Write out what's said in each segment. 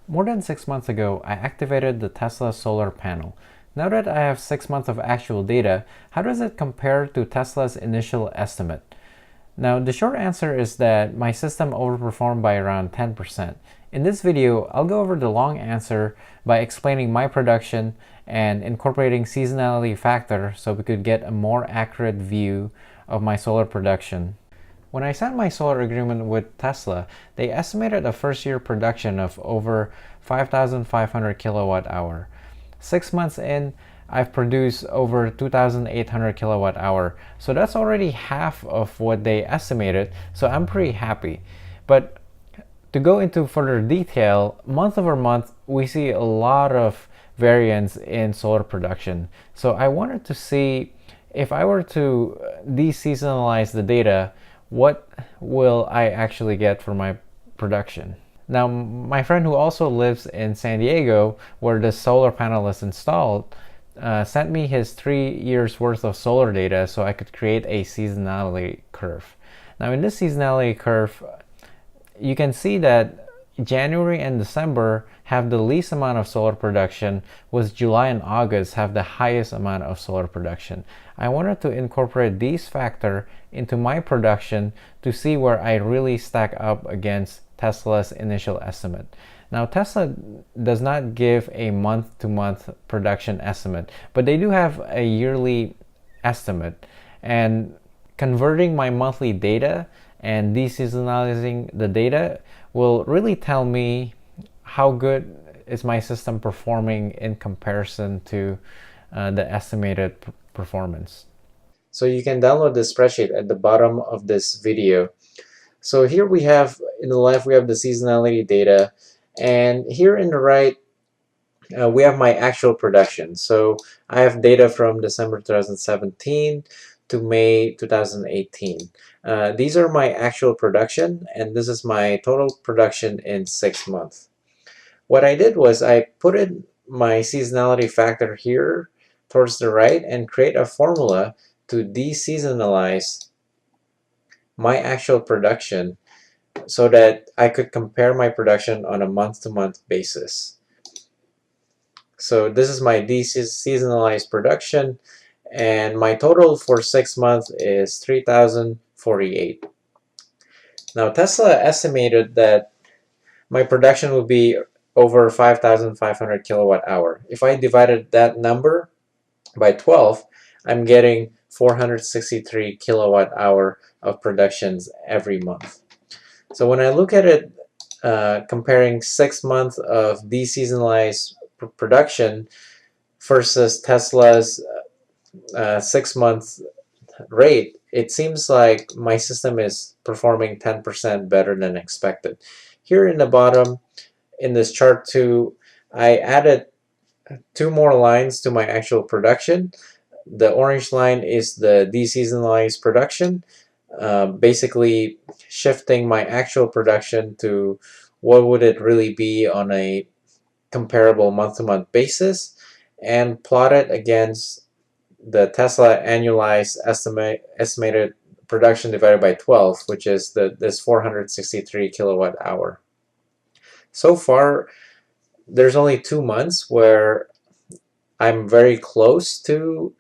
More than 6 months ago, I activated the Tesla solar panel. Now that I have 6 months of actual data, how does it compare to Tesla's initial estimate? Now, the short answer is that my system overperformed by around 10%. In this video, I'll go over the long answer by explaining my production and incorporating seasonality factor so we could get a more accurate view of my solar production. When I signed my solar agreement with Tesla, they estimated a first-year production of over 5,500 kilowatt hour. 6 months in, I've produced over 2,800 kilowatt hour. So that's already half of what they estimated, so I'm pretty happy. But to go into further detail, month over month, we see a lot of variance in solar production. So I wanted to see if I were to deseasonalize the data, what will I actually get for my production? Now, my friend who also lives in San Diego, where the solar panel is installed, sent me his 3 years worth of solar data so I could create a seasonality curve. Now, in this seasonality curve, you can see that January and December have the least amount of solar production, with July and August have the highest amount of solar production. I wanted to incorporate these factors into my production to see where I really stack up against Tesla's initial estimate. Now, Tesla does not give a month-to-month production estimate, but they do have a yearly estimate. And converting my monthly data and deseasonalizing the data will really tell me how good is my system performing in comparison to the estimated performance. So you can download the spreadsheet at the bottom of this video. So here we have, in the left, we have the seasonality data, and here in the right, we have my actual production. So I have data from December 2017 to May 2018. These are my actual production, and this is my total production in 6 months. What I did was I put in my seasonality factor here towards the right and create a formula to deseasonalize my actual production so that I could compare my production on a month-to-month basis. So this is my deseasonalized production, and my total for 6 months is 3,048. Now, Tesla estimated that my production would be over 5,500 kilowatt hour. If I divided that number by 12, I'm getting 463 kilowatt hour of productions every month. So when I look at it, comparing 6 months of deseasonalized production versus Tesla's 6 month rate, it seems like my system is performing 10% better than expected. Here in the bottom, in this chart too, I added 2 more lines to my actual production. The orange line is the deseasonalized production, basically shifting my actual production to what would it really be on a comparable month-to-month basis, and plot it against the Tesla annualized estimated production divided by 12, which is this 463 kilowatt hour. So far, there's only 2 months where I'm very close to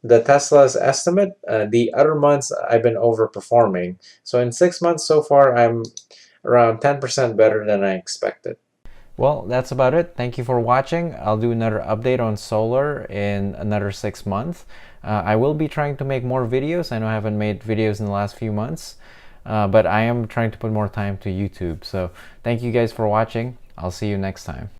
the Tesla's estimate. The other months I've been overperforming. So in 6 months so far, I'm around 10% better than I expected. Well, that's about it. Thank you for watching. I'll do another update on solar in another 6 months. I will be trying to make more videos. I know I haven't made videos in the last few months, but I am trying to put more time to YouTube. So thank you guys for watching. I'll see you next time.